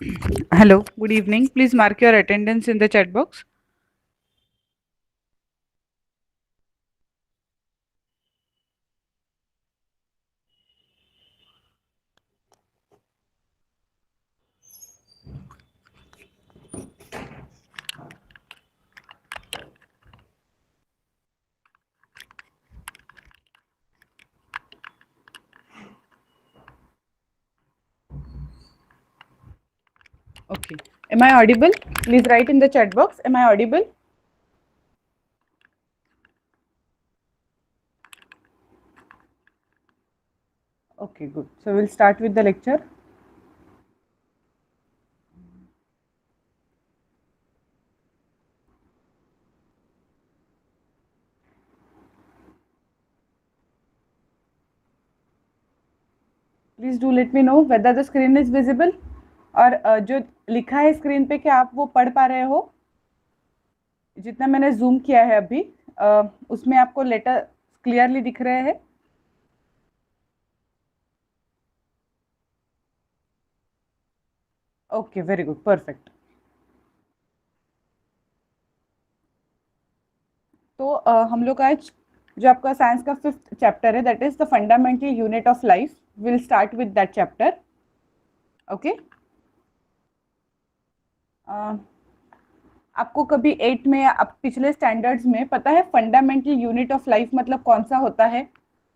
Hello, good evening. Please mark your attendance in the chat box. Okay. Am I audible? Please write in the chat box. Am I audible? Okay, good. So we'll start with the lecture. Please do let me know whether the screen is visible और जो लिखा है screen पे क्या आप वो पढ़ पा रहे हो? जितना मैंने जूम किया है अभी उसमें आपको लेटर क्लियरली दिख रहे हैं? Okay, very good, perfect. तो हम लोग आज जो आपका साइंस का 5th चैप्टर है that is the fundamental unit of life. Will start with that chapter. Okay. आपको कभी 8 में या पिछले स्टैंडर्ड्स में पता है फंडामेंटल यूनिट ऑफ लाइफ मतलब कौन सा होता है?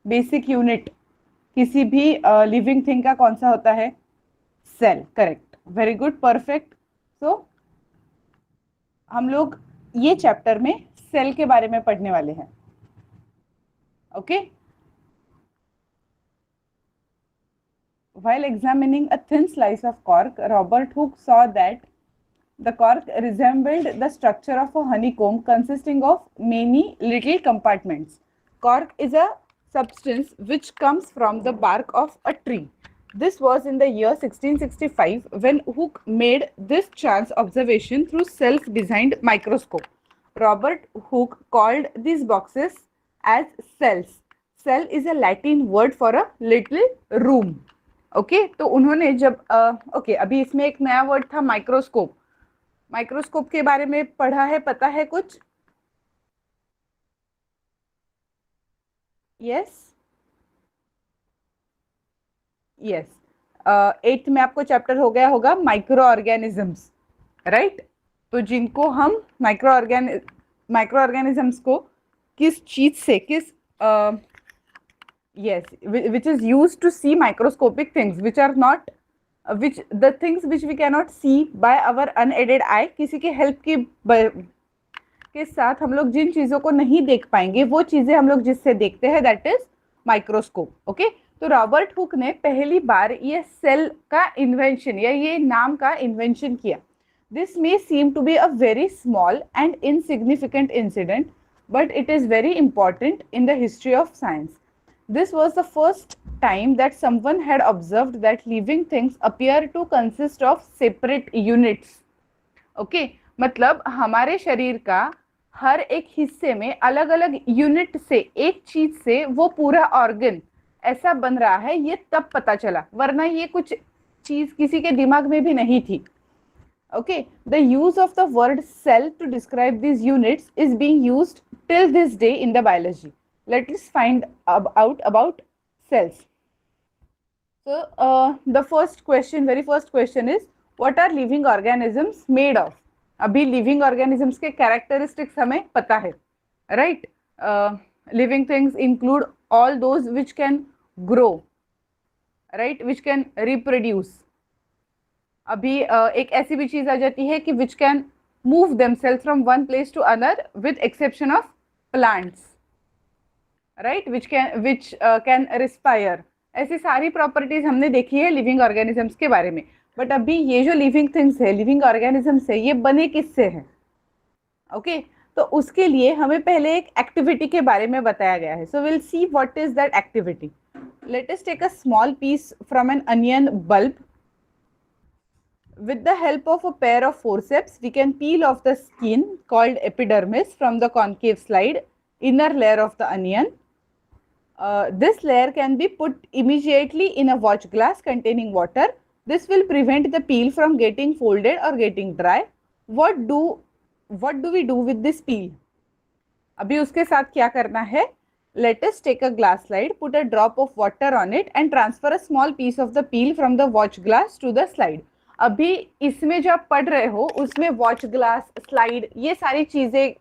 बेसिक यूनिट किसी भी लिविंग थिंग का कौन सा होता है? Cell. Correct, very good, perfect. So हम लोग ये चैप्टर में सेल के बारे में पढ़ने वाले हैं. Okay. While examining a thin slice of cork, Robert Hooke saw that the cork resembled the structure of a honeycomb consisting of many little compartments. Cork is a substance which comes from the bark of a tree. This was in the year 1665 when Hooke made this chance observation through self-designed microscope. Robert Hooke called these boxes as cells. Cell is a Latin word for a little room. Okay. तो उन्होंने जब okay अभी इसमें एक नया word था microscope. Microscope के बारे में पढ़ा है, पता है कुछ? Yes yes. 8th में आपको चैप्टर हो गया होगा माइक्रो ऑर्गेनिजम्स, राइट? तो जिनको हम माइक्रो ऑर्गेनिजम्स को किस चीज से किस yes, which is used to see microscopic things which are not which the things which we cannot see by our unaided eye. किसी के हेल्प के साथ हम लोग जिन चीजों को नहीं देख पाएंगे वो चीजें हम लोग जिससे देखते हैं दैट इज माइक्रोस्कोप. ओके. तो रॉबर्ट हुक ने पहली बार ये सेल का इन्वेंशन या ये नाम का इन्वेंशन किया. This may seem to be a very small and insignificant incident but it is very important in the history of science. This was the first time that someone had observed that living things appear to consist of separate units. Okay, मतलब हमारे शरीर का हर एक हिस्से में अलग अलग unit से एक चीज से वो पूरा ऑर्गन ऐसा बन रहा है, ये तब पता चला, वरना ये कुछ चीज किसी के दिमाग में भी नहीं थी. Okay, the use of the word cell to describe these units is being used till this day in the biology. Let us find out about cells. So the very first question is what are living organisms made of? अभी living organisms के characteristics हमें पता है, right? Living things include all those which can grow, right? Which can reproduce. अभी एक ऐसी भी चीज आ जाती है कि which can move themselves from one place to another with exception of plants. Right, which can respire. ऐसी सारी प्रॉपर्टीज हमने देखी है लिविंग ऑर्गेनिजम्स के बारे में. बट अभी ये जो लिविंग थिंग्स है, लिविंग ऑर्गेनिजम्स है, ये बने किससे हैं? ओके. तो उसके लिए हमें पहले एक एक्टिविटी के बारे में बताया गया है. So will see what is that activity. Let us take a small piece from an onion bulb. With the help of a pair of forceps, we can peel off the skin called epidermis from the concave slide, inner layer of the onion. This layer can be put immediately in a watch glass containing water This will prevent the peel from getting folded or getting dry. What do we do with this peel? अभी उसके साथ क्या करना है? Let us take a glass slide, put a drop of water on it and transfer a small piece of the peel from the watch glass to the slide. अभी इसमें जो आप पढ़ रहे हो उसमें वॉच ग्लास, स्लाइड, ये सारी चीजें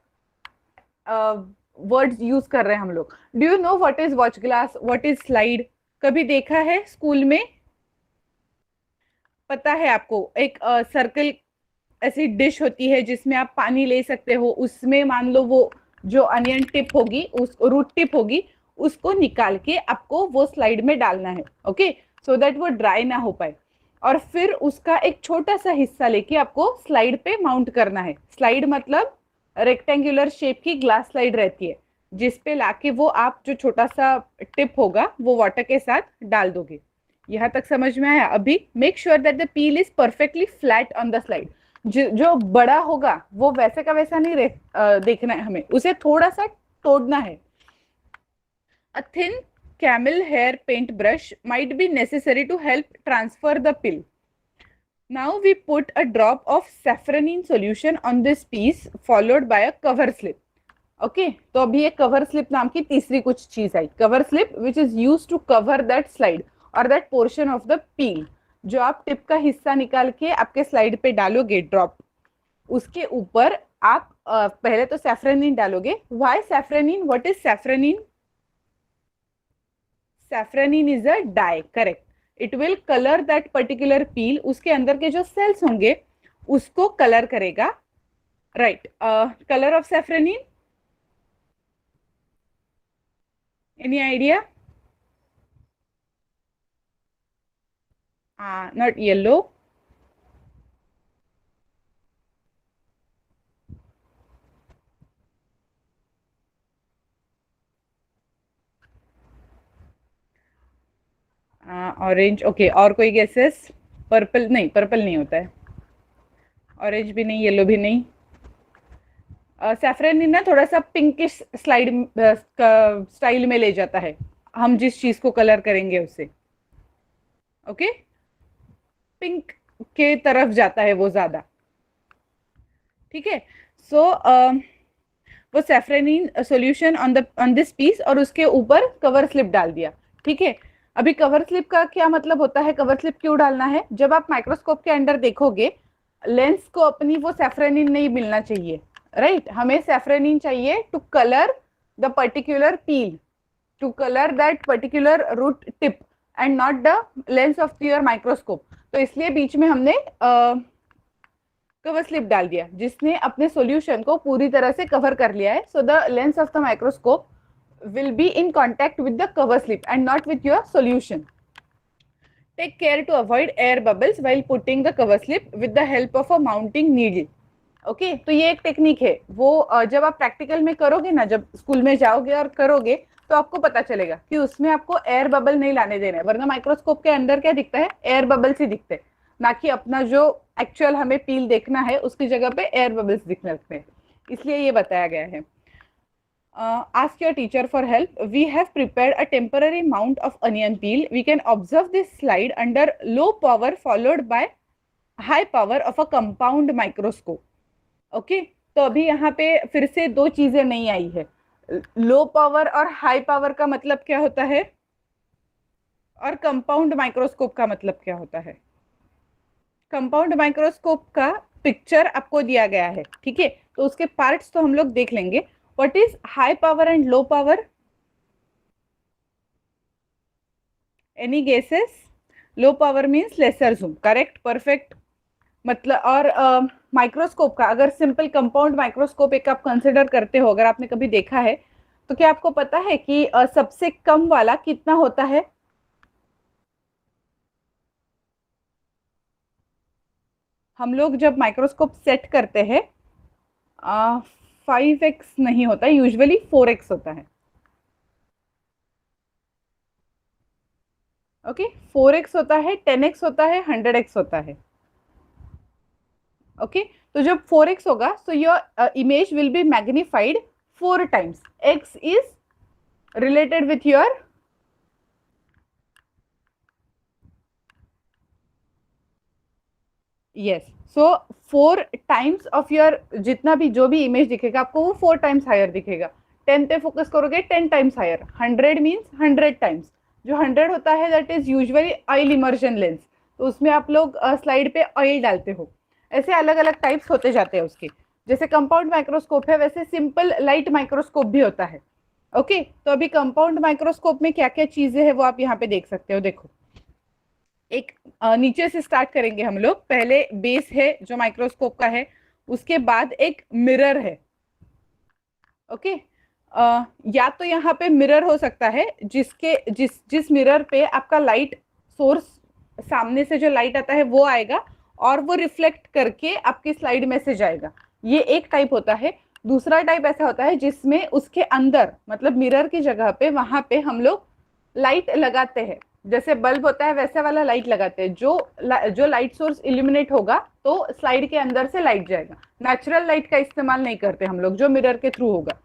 वर्ड्स यूज कर रहे हैं हम लोग. Do you know what is watch glass, what is slide? कभी देखा है स्कूल में? पता है आपको? एक सर्कल ऐसी डिश होती है जिसमें आप पानी ले सकते हो. उसमें मान लो वो जो अनियन टिप होगी, उस रूट टिप होगी, उसको निकाल के आपको वो स्लाइड में डालना है. ओके, सो दैट वो ड्राई ना हो पाए. और फिर उसका एक छोटा सा हिस्सा लेके आपको स्लाइड पे माउंट करना है. स्लाइड मतलब रेक्टेंगुलर शेप की ग्लास स्लाइड रहती है, जिसपे लाके वो आप जो छोटा सा टिप होगा वो वाटर के साथ डाल दोगे. यहाँ तक समझ में आया? अभी make sure that the peel is perfectly flat on the slide. जो बड़ा होगा वो वैसे का वैसा नहीं देखना है हमें, उसे थोड़ा सा तोड़ना है. A thin camel hair paint brush might be necessary to help transfer the pill. Now we put a drop of safranin solution on this piece followed by a cover slip. Okay, तो अभी ये cover slip नाम की तीसरी कुछ चीज आई. Cover slip which is used to cover that slide or that portion of the peel. जो आप टिप का हिस्सा निकाल के आपके स्लाइड पे डालोगे ड्रॉप, उसके ऊपर आप पहले तो सैफ्रनिन डालोगे. Why safranin? What is safranin? Safranin is a dye, correct. It will colour that particular peel. उसके अंदर के जो सेल्स होंगे उसको कलर करेगा. Right, colour of safranin, any idea? Not yellow. Orange. Okay, और कोई गेसेस? पर्पल नहीं, पर्पल नहीं होता है. ऑरेंज भी नहीं, येलो भी नहीं. सैफ्रनिन ना थोड़ा सा पिंकिश स्लाइड स्टाइल में ले जाता है हम जिस चीज को कलर करेंगे उसे. ओके, पिंक के तरफ जाता है वो ज्यादा. ठीक है, सो वो सैफ्रनिन सॉल्यूशन ऑन दिस पीस और उसके ऊपर कवर स्लिप डाल दिया. ठीक है, अभी कवर स्लिप का क्या मतलब होता है? कवर स्लिप क्यों डालना है? जब आप माइक्रोस्कोप के अंदर देखोगे लेंस को अपनी वो सैफ्रनिन नहीं मिलना चाहिए. राइट, हमें सैफ्रनिन चाहिए to colour the particular peel, to colour that particular root tip and not the lens of your microscope. तो इसलिए बीच में हमने कवर स्लिप डाल दिया जिसने अपने सॉल्यूशन को पूरी तरह से कवर कर लिया है. So the lens of the microscope will be in contact with the cover slip and not with your solution. Take care to avoid air bubbles while putting the cover slip with the help of a mounting needle. Okay, तो ये एक technique है. वो जब आप practical में करोगे ना, जब स्कूल में जाओगे और करोगे तो आपको पता चलेगा कि उसमें आपको एयर बबल नहीं लाने देना है. वरना माइक्रोस्कोप के अंदर क्या दिखता है? एयर बबल्स ही दिखते हैं, ना कि अपना जो एक्चुअल हमें पील देखना है उसकी जगह पे एयर बबल्स दिखने लगते हैं. इसलिए ये बताया गया है. Ask your teacher for help. We have prepared a temporary mount of onion peel. We can observe this slide under low power followed by high power of a compound microscope. Okay, तो अभी यहाँ पे फिर से दो चीजें नहीं आई है. लो पावर और हाई पावर का मतलब क्या होता है, और कंपाउंड माइक्रोस्कोप का मतलब क्या होता है? कंपाउंड माइक्रोस्कोप का पिक्चर आपको दिया गया है. ठीक है, तो उसके पार्ट्स तो हम लोग देख लेंगे. What is high power and low power? Any guesses? Low power means lesser zoom. Correct, perfect. मतलब और माइक्रोस्कोप का अगर सिंपल कंपाउंड माइक्रोस्कोप एक आप कंसिडर करते हो, अगर आपने कभी देखा है तो क्या आपको पता है कि सबसे कम वाला कितना होता है? हम लोग जब माइक्रोस्कोप सेट करते हैं 5x नहीं होता, यूजुअली 4x होता है. ओके, 4x होता है, 10x होता है, 100x होता है. ओके, तो जब 4x होगा so your image will be magnified 4 times. x is related with your yes, so 4 times of your, जितना भी जो भी इमेज दिखेगा आपको वो 4 टाइम्स हायर दिखेगा। 10 पे फोकस करोगे 10 टाइम्स हायर। 100 means 100 times. जो 100 होता है that is usually oil immersion lens, तो उसमें आप लोग स्लाइड पे ऑयल डालते हो। ऐसे अलग अलग टाइप्स होते जाते हैं उसके। जैसे कंपाउंड माइक्रोस्कोप है वैसे सिंपल लाइट माइक्रोस्कोप भी होता है। ओके, तो अभी कंपाउंड माइक्रोस्कोप में क्या क्या चीजें हैं वो आप यहाँ पे देख सकते हो। देखो, एक नीचे से स्टार्ट करेंगे हम लोग। पहले बेस है जो माइक्रोस्कोप का है, उसके बाद एक मिरर है। ओके, या तो यहाँ पे मिरर हो सकता है जिसके जिस मिरर पे आपका लाइट सोर्स, सामने से जो लाइट आता है वो आएगा और वो रिफ्लेक्ट करके आपकी स्लाइड में से जाएगा। ये एक टाइप होता है। दूसरा टाइप ऐसा होता है जिसमें उसके अंदर, मतलब मिरर की जगह पे, वहां पे हम लोग लाइट लगाते हैं। जैसे बल्ब होता है वैसे वाला लाइट लगाते हैं, जो लाइट सोर्स इल्यूमिनेट होगा तो स्लाइड के अंदर से लाइट जाएगा। नेचुरल लाइट का इस्तेमाल नहीं करते हम लोग, जो मिरर के थ्रू होगा।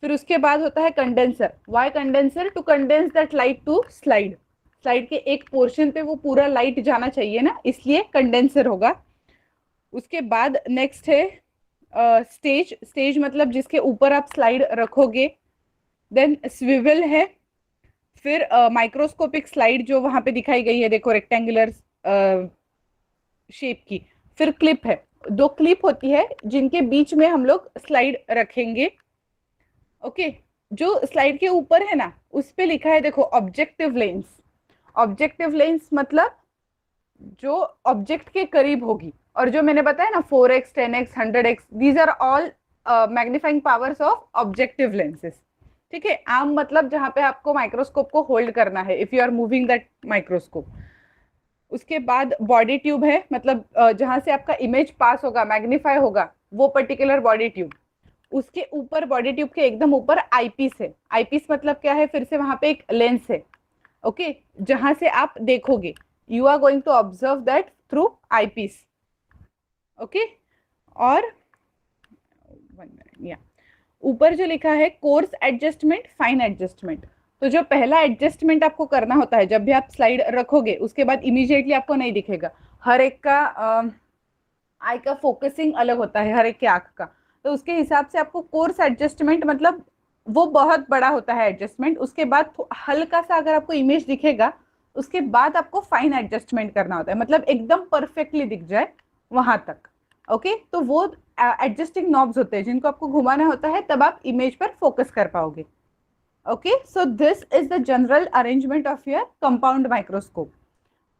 फिर उसके बाद होता है condenser. Why condenser? To condense that light to slide. Slide के एक पोर्शन पे वो पूरा लाइट जाना चाहिए ना, इसलिए कंडेंसर होगा। उसके बाद नेक्स्ट है स्टेज। स्टेज मतलब जिसके ऊपर आप स्लाइड रखोगे। देन स्विवल है। फिर माइक्रोस्कोपिक स्लाइड जो वहां पे दिखाई गई है, देखो रेक्टेंगुलर शेप की। फिर क्लिप है। 2 क्लिप होती है जिनके बीच में हम लोग स्लाइड रखेंगे। ओके, जो स्लाइड के ऊपर है ना उस पे लिखा है देखो ऑब्जेक्टिव लेंस। ऑब्जेक्टिव लेंस मतलब जो ऑब्जेक्ट के करीब होगी। और जो मैंने बताया ना 4x 10x 100x, these are all magnifying powers of objective lenses. ठीक है, आर्म मतलब जहां पे आपको माइक्रोस्कोप को होल्ड करना है, if you are moving that microscope. उसके बाद बॉडी ट्यूब है, मतलब जहां से आपका इमेज पास होगा, मैग्नीफाई होगा, वो पर्टिकुलर बॉडी ट्यूब। उसके ऊपर, बॉडी ट्यूब के एकदम ऊपर आईपीस है। आईपीस मतलब क्या है? फिर से वहां पे एक लेंस है। ओके, जहां से आप देखोगे, you are going to observe that through eyepiece. Okay, और या ऊपर जो लिखा है कोर्स एडजस्टमेंट, फाइन एडजस्टमेंट। तो जो पहला एडजस्टमेंट आपको करना होता है जब भी आप स्लाइड रखोगे, उसके बाद इमीडिएटली आपको नहीं दिखेगा। हर एक का आई का फोकसिंग अलग होता है, हर एक के आंख का। तो उसके हिसाब से आपको कोर्स एडजस्टमेंट, मतलब वो बहुत बड़ा होता है एडजस्टमेंट। उसके बाद हल्का सा अगर आपको इमेज दिखेगा, उसके बाद आपको फाइन एडजस्टमेंट करना होता है, मतलब एकदम परफेक्टली दिख जाए वहां तक। ओके, तो वो एडजस्टिंग नॉब्स होते हैं जिनको आपको घुमाना होता है, तब आप इमेज पर फोकस कर पाओगे। Okay, so this is the general arrangement of your compound microscope.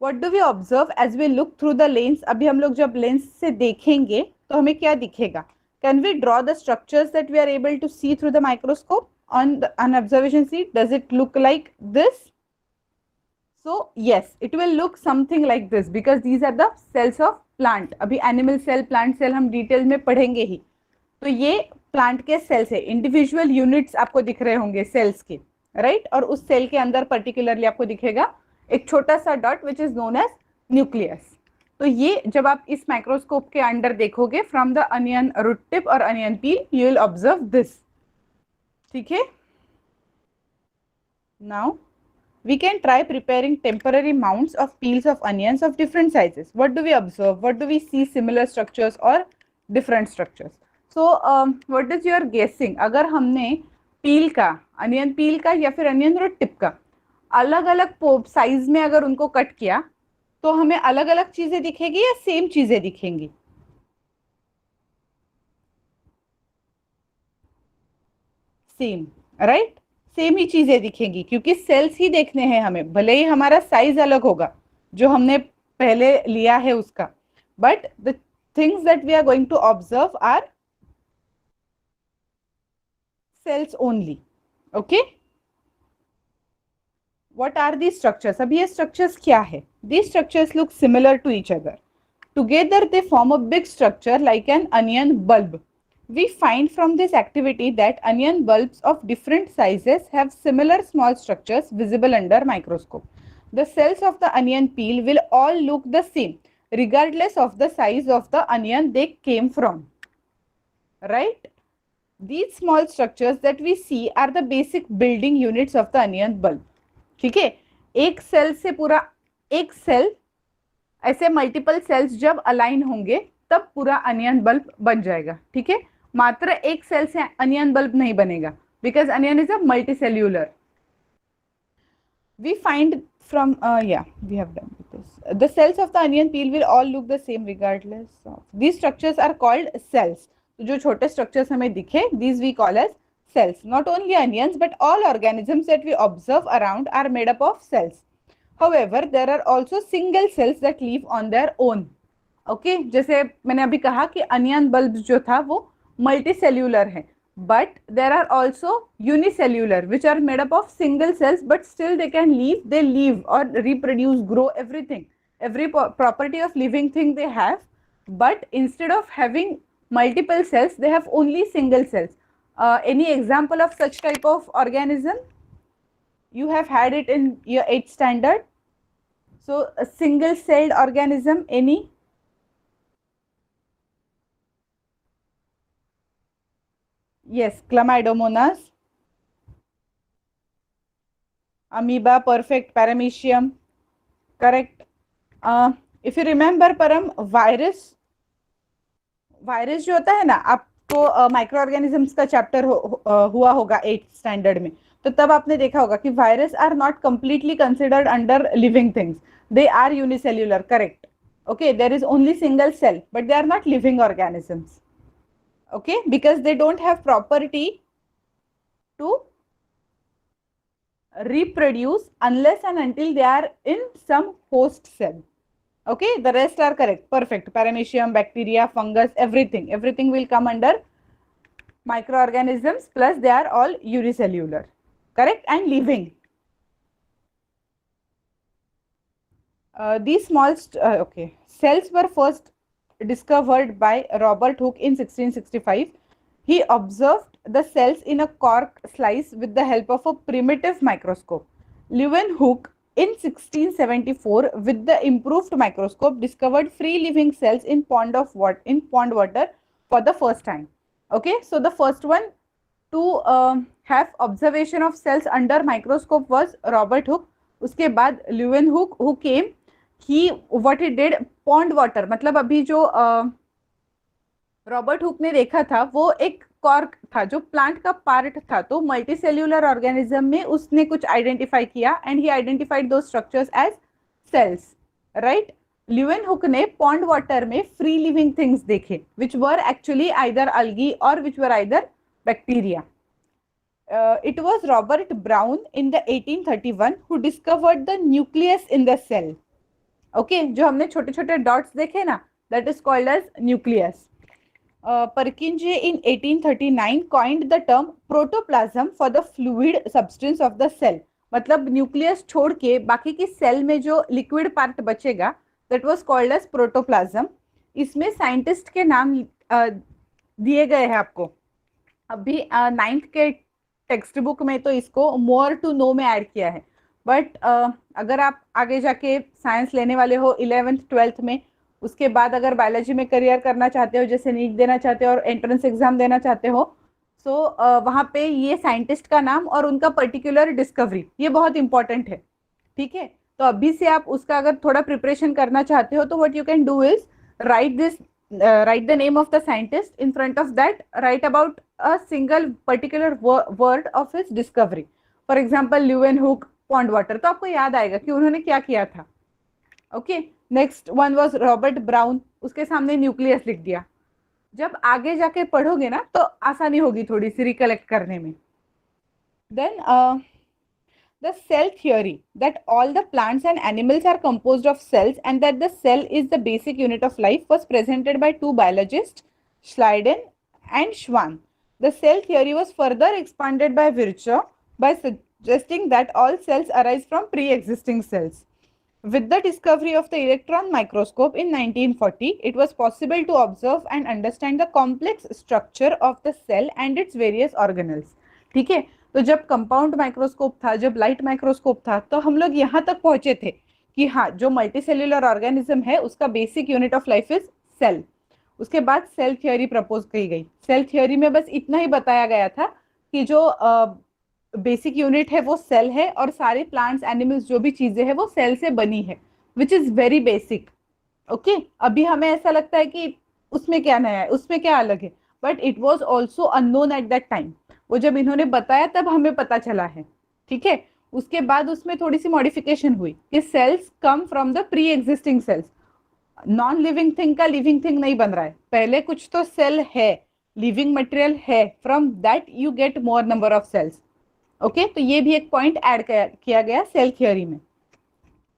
What do we observe as we look through the lens? अभी हम लोग जब लेंस से देखेंगे तो हमें क्या दिखेगा? Can we draw the structures that we are able to see through the microscope on an observation sheet? Does it look like this? So yes, it will look something like this because these are the cells of plant. अभी animal cell, plant cell हम detail में पढ़ेंगे ही। तो ये plant के sales है, individual units आपको दिख रहे होंगे सेल्स के, राइट? और उस सेल के अंदर पर्टिकुलरली आपको दिखेगा एक छोटा सा dot which is known as nucleus. तो ये जब आप इस माइक्रोस्कोप के अंदर देखोगे from the onion root tip और onion peel, you will observe this. ठीक है, now we can try preparing temporary mounts of peels of onions of different sizes. What do we observe? What do we see? Similar structures or different structures? So what is your guessing? अगर हमने पील का, onion पील का या फिर onion root tip का अलग अलग size में अगर उनको कट किया तो हमें अलग अलग चीजें दिखेगी या सेम चीजें दिखेंगी? Same, right? सेम ही चीजें दिखेंगी क्योंकि सेल्स ही देखने हैं हमें, भले ही हमारा साइज अलग होगा जो हमने पहले लिया है उसका, but the things that we are going to observe are cells only. Okay, what are the structures? अब ये स्ट्रक्चर्स क्या है? The structures look similar to each other, together they form a big structure like an onion bulb. We find from this activity that onion bulbs of different sizes have similar small structures visible under microscope. The cells of the onion peel will all look the same regardless of the size of the onion they came from. Right? These small structures that we see are the basic building units of the onion bulb. ठीक है, एक cell से पूरा, एक cell ऐसे multiple cells जब align होंगे तब पूरा अनियन बल्ब बन जाएगा, ठीक है। मात्र एक सेल से अनियन बल्ब नहीं बनेगा, because onion is a multicellular. We find from yeah, we have done with this. The cells of the onion peel will all look the same regardless of. These structures are called cells. तो जो छोटे structures हमें दिखे, these we call as cells. Not only onions but all organisms that we observe around are made up of cells. However, there are also single cells that live on their own. Okay, जैसे मैंने अभी कहा कि onion bulb जो था वो multicellular है, but there are also unicellular which are made up of single cells, but still they can live, they live or reproduce, grow, everything, every property of living thing they have, but instead of having multiple cells they have only single cells. Any example of such type of organism? You have had it in your 8th standard. So a single celled organism, any? Yes, Chlamydomonas, amoeba, perfect, paramecium, correct. If you remember Param, virus जो होता है ना, आपको micro organisms का chapter हुआ होगा 8th standard में, तो तब आपने देखा होगा कि virus are not completely considered under living things, they are unicellular, correct. Okay, there is only single cell, but they are not living organisms. Okay, because they don't have property to reproduce unless and until they are in some host cell. Okay, the rest are correct, perfect. Paramecium, bacteria, fungus, everything will come under microorganisms, plus they are all unicellular, correct, and living. These small cells were first discovered by Robert Hooke in 1665. He observed the cells in a cork slice with the help of a primitive microscope. Leeuwenhoek in 1674, with the improved microscope, discovered free living cells in pond water for the first time. Okay, so the first one to have observation of cells under microscope was Robert Hooke. उसके बाद Leeuwenhoek, who came, what he did, pond water, मतलब अभी जो Robert hook ने देखा था वो एक कॉर्क था जो प्लांट का पार्ट था, तो मल्टीसेल्यूलर ऑर्गेनिज्म में उसने कुछ आइडेंटिफाई किया एंड ही आइडेंटिफाइड दो structures as cells, right. Leeuwenhoek ने पॉन्ड वाटर में फ्री लिविंग थिंग्स देखे which were actually either algae और which were either bacteria. It was Robert Brown in the 1831 who discovered the nucleus in the cell. Okay, जो हमने छोटे छोटे dots देखे ना, that is called as nucleus. Purkinje in 1839 coined the term protoplasm for the fluid substance of the cell. मतलब nucleus छोड़ के बाकी की सेल में जो लिक्विड पार्ट बचेगा that was called as protoplasm. इसमें साइंटिस्ट के नाम दिए गए हैं आपको. अभी 9th के टेक्स्ट बुक में तो इसको मोर टू नो में ऐड किया है, बट अगर आप आगे जाके साइंस लेने वाले हो 11th 12th में, उसके बाद अगर बायोलॉजी में करियर करना चाहते हो, जैसे नीट देना चाहते हो और एंट्रेंस एग्जाम देना चाहते हो, सो वहाँ पे ये साइंटिस्ट का नाम और उनका पर्टिकुलर डिस्कवरी ये बहुत इंपॉर्टेंट है, ठीक है. तो अभी से आप उसका अगर थोड़ा प्रिपरेशन करना चाहते हो तो what you can do is write the name of the scientist, in front of that write about a single particular word of his discovery. For example, Leeuwenhoek, pond water, तो आपको याद आएगा कि उन्होंने क्या किया था. Okay, next one was Robert brown, उसके सामने न्यूक्लियस लिख दिया. जब आगे जाके पढ़ोगे ना तो आसानी होगी थोड़ी सी रिकलेक्ट करने में. Then the cell theory that all the plants and animals are composed of cells and that the cell is the basic unit of life was presented by two biologists, Schleiden and Schwann. The cell theory was further expanded by Virchow by suggesting that all cells arise from pre-existing cells. With the discovery of the electron microscope in 1940, it was possible to observe and understand the complex structure of the cell and its various organelles. ठीक है, तो जब compound microscope था, जब light microscope था, तो हम लोग यहाँ तक पहुंचे थे कि हाँ, जो मल्टीसेल्यूलर ऑर्गेनिज्म है उसका basic unit of life is cell. उसके बाद सेल थ्योरी प्रपोज की गई. सेल थ्योरी में बस इतना ही बताया गया था कि जो बेसिक यूनिट है वो सेल है और सारे प्लांट्स एनिमल्स जो भी चीजें हैं वो सेल से बनी है, which is very basic. Okay अभी हमें ऐसा लगता है कि उसमें क्या नया है, उसमें क्या अलग है, but it was also unknown at that time. वो जब इन्होंने बताया तब हमें पता चला है। ठीक है, उसके बाद उसमें थोड़ी सी मॉडिफिकेशन हुई कि cells come from the pre existing cells. Non living thing का लिविंग थिंग नहीं बन रहा है, पहले कुछ तो सेल है, लिविंग मटेरियल है, from that you get more number of cells. Okay, तो ये भी एक पॉइंट ऐड किया गया सेल थियोरी में।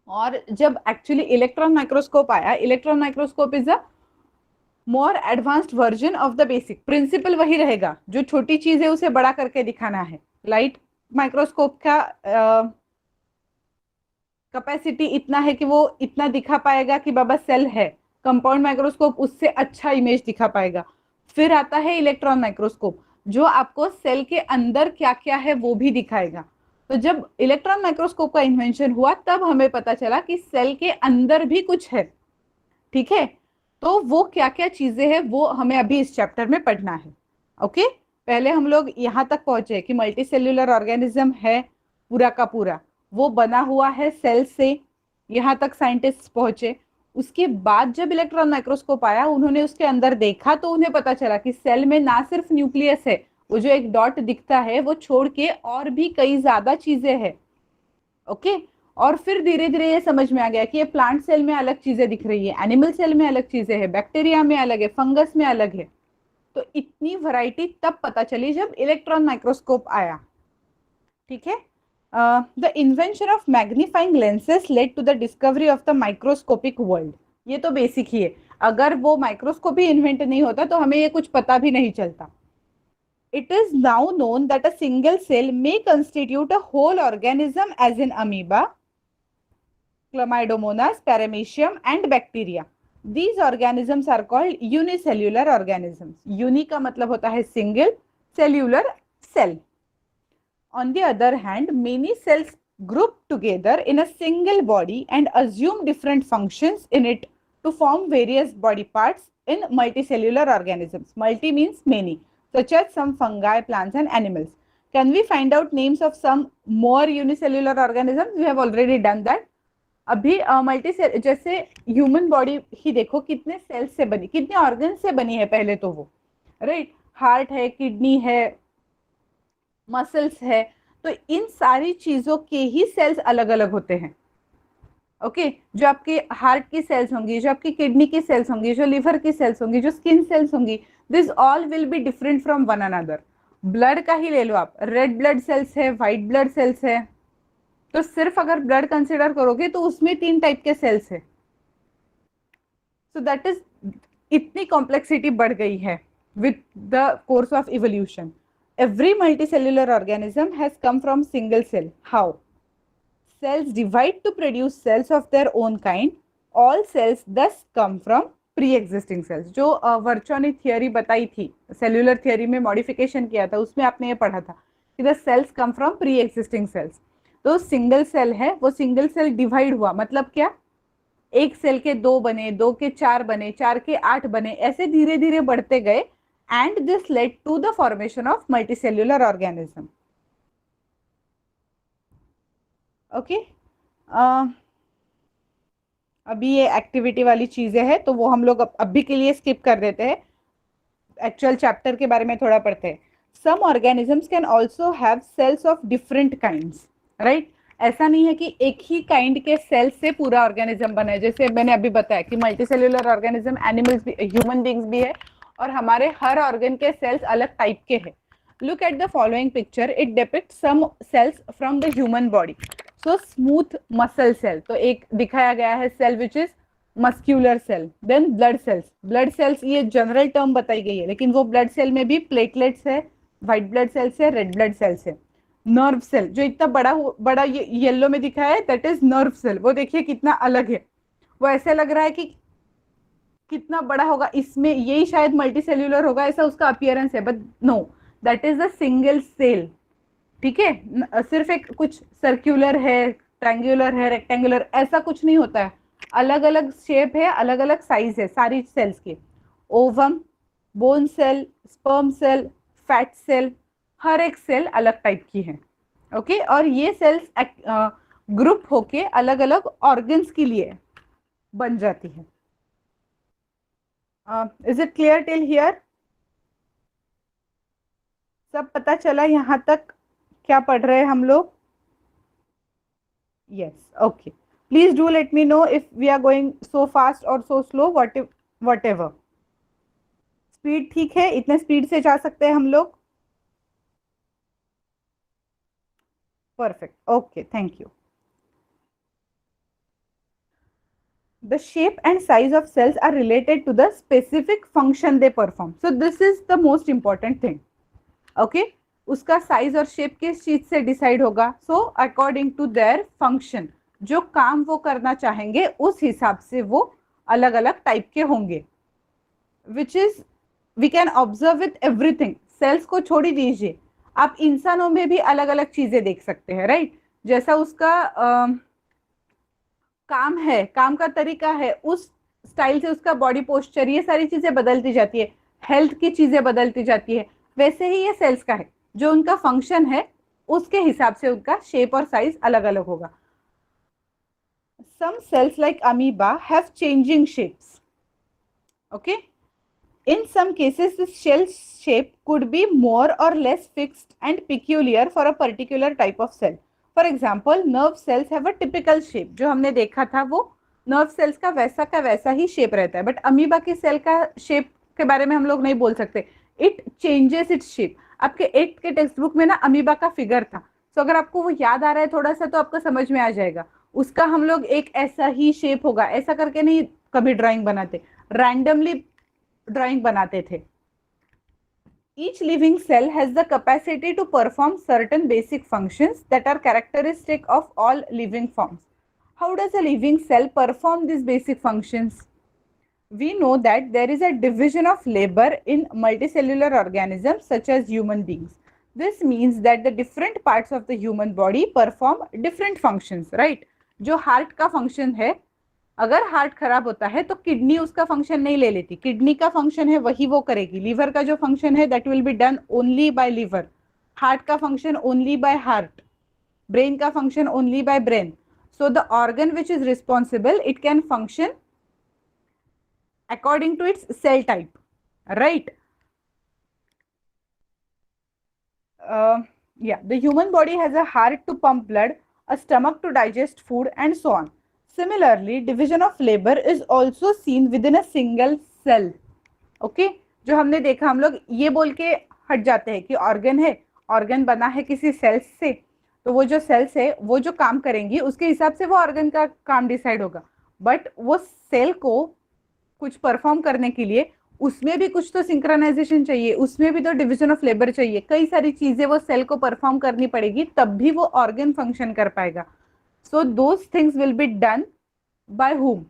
और जब एक्चुअली इलेक्ट्रॉन माइक्रोस्कोप आया, electron microscope is a more advanced version of the basic. Principle वही रहेगा, जो छोटी चीज है उसे बड़ा करके दिखाना है। लाइट माइक्रोस्कोप का कैपेसिटी इतना है कि वो इतना दिखा पाएगा कि बाबा सेल है। कंपाउंड माइक्रोस्कोप उससे अच्छा इमेज दिखा पाएगा। फिर आता है इलेक्ट्रॉन माइक्रोस्कोप, जो आपको सेल के अंदर क्या क्या है वो भी दिखाएगा। तो जब इलेक्ट्रॉन माइक्रोस्कोप का इन्वेंशन हुआ तब हमें पता चला कि सेल के अंदर भी कुछ है। ठीक है, तो वो क्या क्या चीजें हैं वो हमें अभी इस चैप्टर में पढ़ना है। ओके, पहले हम लोग यहाँ तक पहुंचे कि मल्टी सेल्यूलर ऑर्गेनिज्म है पूरा का पूरा, वो बना हुआ है सेल से। यहाँ तक साइंटिस्ट पहुंचे। उसके बाद जब इलेक्ट्रॉन माइक्रोस्कोप आया, उन्होंने उसके अंदर देखा तो उन्हें पता चला कि सेल में ना सिर्फ न्यूक्लियस है, वो जो एक डॉट दिखता है वो छोड़ के और भी कई ज्यादा चीजें हैं। ओके, और फिर धीरे धीरे ये समझ में आ गया कि ये प्लांट सेल में अलग चीजें दिख रही है, एनिमल सेल में अलग चीजें हैं, बैक्टीरिया में अलग है, फंगस में अलग है। तो इतनी वैरायटी तब पता चली जब इलेक्ट्रॉन माइक्रोस्कोप आया। ठीक है, the invention of magnifying lenses led to the discovery of the microscopic world. ये तो बेसिक ही है, अगर वो माइक्रोस्कोपी इन्वेंट नहीं होता तो हमें ये कुछ पता भी नहीं चलता। It is now known that a single cell may constitute a whole organism as in amoeba, Chlamydomonas, Paramecium and bacteria. These organisms are called unicellular organisms. Uni का मतलब होता है single, cellular cell. On the other hand, many cells group together in a single body and assume different functions in it to form various body parts in multicellular organisms. Multi means many, such as some fungi, plants and animals. Can we find out names of some more unicellular organisms? We have already done that. अभी multi cell, जैसे human body ही देखो कितने sales से बनी, कितने organ से बनी है पहले तो वो, राइट? हार्ट है, किडनी है, मसल्स है, तो इन सारी चीजों के ही सेल्स अलग अलग होते हैं। ओके, जो आपके हार्ट की सेल्स होंगी, जो आपकी किडनी की सेल्स होंगी, जो लिवर की सेल्स होंगी, जो स्किन सेल्स होंगी, this all will be different from one another. Blood का ही ले लो आप, रेड ब्लड सेल्स है, व्हाइट ब्लड सेल्स है, तो सिर्फ अगर ब्लड कंसिडर करोगे तो उसमें 3 टाइप के सेल्स है। सो दैट इज, इतनी कॉम्प्लेक्सिटी बढ़ गई है with the course of evolution. Every multicellular organism has come from single cell. How? Cells divide to produce cells of their own kind. All cells thus come from pre-existing cells. जो वर्चो ने theory बताई थी, cellular theory में modification किया था, उसमें आपने ये पढ़ा था कि the cells come from pre existing cells. तो सिंगल सेल है, वो सिंगल सेल डिवाइड हुआ, मतलब क्या, एक सेल के 2 बने, 2 के 4 बने, 4 के 8 बने, ऐसे धीरे धीरे बढ़ते गए and this led to the formation of multicellular organism. Okay, अभी ये एक्टिविटी वाली चीजें हैं तो वो हम लोग अभी के लिए स्किप कर देते हैं, एक्चुअल चैप्टर के बारे में थोड़ा पढ़ते हैं। Some organisms can also have cells of different kinds, right? ऐसा नहीं है कि एक ही काइंड के सेल से पूरा ऑर्गेनिज्म बना है। जैसे मैंने अभी बताया कि मल्टीसेल्युलर ऑर्गेनिज्म एनिमल्स भी, ह्यूमन बींग्स भी है, और हमारे हर ऑर्गन के सेल्स अलग टाइप के हैं। Look at the following picture, it depicts some cells from the human body. So smooth muscle cell, तो एक दिखाया गया है cell which is muscular cell. Then blood cells, blood cells ये जनरल टर्म बताई गई है, लेकिन वो ब्लड सेल में भी प्लेटलेट्स है, व्हाइट ब्लड सेल्स है, रेड ब्लड सेल्स है। नर्व सेल, जो इतना बड़ा ये येलो में दिखा है, दैट इज नर्व सेल। वो देखिए कितना अलग है, वो ऐसे लग रहा है कि कितना बड़ा होगा, इसमें यही शायद मल्टी सेल्यूलर होगा, ऐसा उसका अपीयरेंस है, but no, that is a single cell. ठीक है, सिर्फ एक कुछ सर्क्यूलर है, ट्रायंगुलर है, रेक्टेंगुलर, ऐसा कुछ नहीं होता है। अलग अलग शेप है, अलग अलग साइज है सारी सेल्स के। Ovum, bone cell, sperm cell, fat cell, हर एक सेल अलग टाइप की है। ओके, और ये सेल्स ग्रुप होके अलग अलग ऑर्गन्स के लिए बन जाती है। Is it clear till here? सब पता चला यहाँ तक क्या पढ़ रहे हैं हम लोग? Yes, okay. Please do let me know if we are going so fast or so slow, whatever. Speed ठीक है? इतने स्पीड से जा सकते हैं हम लोग? Perfect, okay, thank you. The shape and size of cells are related to the specific function they perform. So this is the most important thing. Okay? उसका साइज और शेप किस चीज से डिसाइड होगा? So according to their function, जो काम वो करना चाहेंगे उस हिसाब से वो अलग अलग टाइप के होंगे, which is we can observe with everything. Cells को छोड़ ही दीजिए, आप इंसानों में भी अलग अलग चीजें देख सकते हैं, राइट? जैसा उसका काम है, काम का तरीका है, उस स्टाइल से उसका बॉडी पोस्चर, ये सारी चीजें बदलती जाती है, हेल्थ की चीजें बदलती जाती है. वैसे ही ये सेल्स का है, जो उनका फंक्शन है उसके हिसाब से उनका शेप और साइज अलग अलग होगा. Some cells like amoeba have changing shapes. Okay? In some cases, the shell shape could be more or less fixed and peculiar for a particular type of cell. For example, nerve cells have a typical shape. जो हमने देखा था वो nerve cells का वैसा ही shape रहता है, but amoeba की सेल का शेप के बारे में हम लोग नहीं बोल सकते. It changes its shape. आपके 8th के टेक्स्ट बुक में ना अमीबा का फिगर था, तो अगर आपको वो याद आ रहा है थोड़ा सा तो आपको समझ में आ जाएगा. उसका हम लोग एक ऐसा ही शेप होगा ऐसा करके नहीं कभी ड्राइंग बनाते, रैंडमली ड्राइंग बनाते थे. Each living cell has the capacity to perform certain basic functions that are characteristic of all living forms. How does a living cell perform these basic functions? We know that there is a division of labor in multicellular organisms such as human beings. This means that the different parts of the human body perform different functions, right? जो heart का function है, अगर heart खराब होता है तो kidney उसका function नहीं ले लेती. किडनी का फंक्शन है वही वो करेगी. लीवर का जो फंक्शन है that will be done only by liver. Heart का function only by heart. Brain का function only by brain. So the organ which is responsible, it can function according to its cell type, right? Yeah, the human body has a heart to pump blood, a stomach to digest food, and so on. Similarly, division of labor is also seen within a single cell. Okay? जो हमने देखा, हम लोग ये बोल के हट जाते हैं कि ऑर्गन है, ऑर्गन बना है किसी सेल्स से, तो वो जो सेल्स है वो जो काम करेंगी उसके हिसाब से वो ऑर्गन का काम डिसाइड होगा. बट वो सेल को कुछ परफॉर्म करने के लिए उसमें भी कुछ तो सिंक्रोनाइजेशन चाहिए, उसमें भी तो डिवीजन ऑफ लेबर चाहिए, कई सारी चीजें वो सेल को परफॉर्म करनी पड़ेगी, तब भी वो ऑर्गन फंक्शन कर पाएगा. So those things will be done by whom?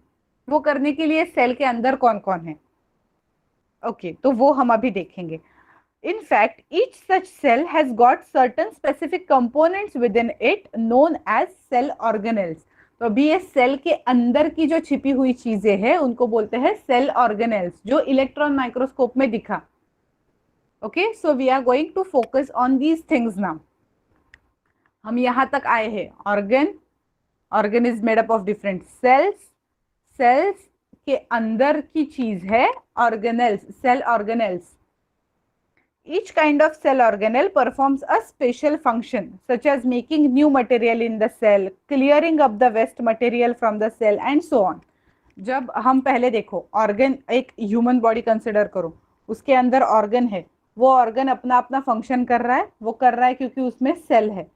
वो करने के लिए सेल के अंदर कौन कौन है. ओके, तो वो हम अभी देखेंगे. In fact, each such cell has got certain specific components within it known as cell organelles. तो अभी ये सेल के अंदर की जो छिपी हुई चीजें हैं उनको बोलते हैं सेल ऑर्गेनेल्स, जो इलेक्ट्रॉन माइक्रोस्कोप में दिखा. Okay, so we are going to focus on these things now. हम यहां तक आए हैं. Organ is made up of different cells. Cells के अंदर की चीज है organelles, cell organelles. Each kind of cell organelle performs a special function, such as making new material in the cell, clearing up the waste material from the cell, and so on. जब हम पहले देखो organ, एक human body consider करो, उसके अंदर organ है, वो ऑर्गन अपना अपना फंक्शन कर रहा है, वो कर रहा है क्योंकि उसमें सेल है.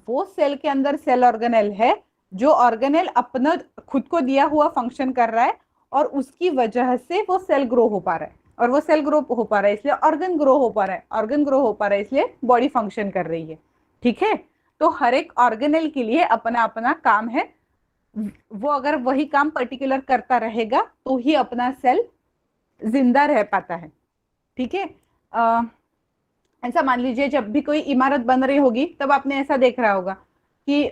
वो सेल के अंदर सेल ऑर्गेनेल है, जो ऑर्गेनेल अपना खुद को दिया हुआ फंक्शन कर रहा है और उसकी वजह से वो सेल ग्रो हो पा रहा है, और वो सेल ग्रो हो पा रहा है इसलिए ऑर्गन ग्रो हो पा रहा है, ऑर्गन ग्रो हो पा रहा है इसलिए बॉडी फंक्शन कर रही है. ठीक है, तो हर एक ऑर्गेनेल के लिए अपना अपना काम है. वो अगर वही काम पर्टिकुलर करता रहेगा तो ही अपना सेल जिंदा रह पाता है. ठीक है, ऐसा मान लीजिए जब भी कोई इमारत बन रही होगी तब आपने ऐसा देख रहा होगा कि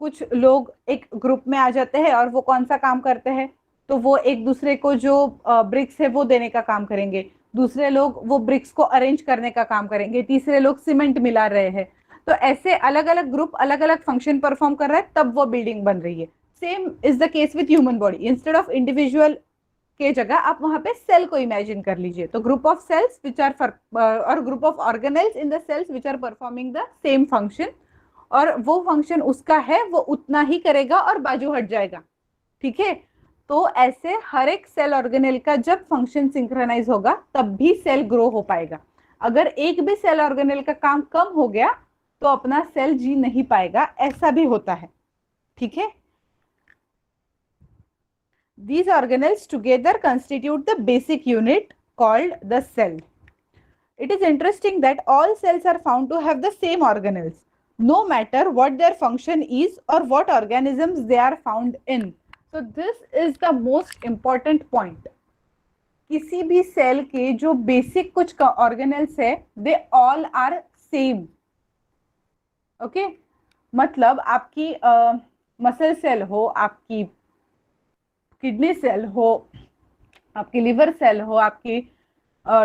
कुछ लोग एक ग्रुप में आ जाते हैं और वो कौन सा काम करते हैं, तो वो एक दूसरे को जो ब्रिक्स है वो देने का काम करेंगे, दूसरे लोग वो ब्रिक्स को अरेंज करने का काम करेंगे, तीसरे लोग सीमेंट मिला रहे हैं. तो ऐसे अलग अलग ग्रुप अलग अलग फंक्शन परफॉर्म कर रहा है, तब वो बिल्डिंग बन रही है. Same is the case with human body. Instead of individual के जगह आप वहां पे सेल को इमेजिन कर लीजिए। तो group of cells which are और group of organelles in the cells which are performing the same function, और वो फंक्शन उसका है वो उतना ही करेगा और बाजू हट जाएगा। ठीक है, तो ऐसे हर एक सेल ऑर्गेनेल का जब फंक्शन सिंक्रोनाइज होगा तब भी सेल ग्रो हो पाएगा। अगर एक भी सेल ऑर्गेनेल का काम कम हो गया तो अपना सेल जी नहीं पाएगा, ऐसा भी होता है। ठीक है, these organelles together constitute the basic unit called the cell. It is interesting that all cells are found to have the same organelles, no matter what their function is or what organisms they are found in. So this is the most important point. किसी भी cell के जो basic कुछ organelles है, they all are same. Okay, मतलब आपकी muscle cell हो, आपकी किडनी सेल हो, आपकी लिवर सेल हो, आपकी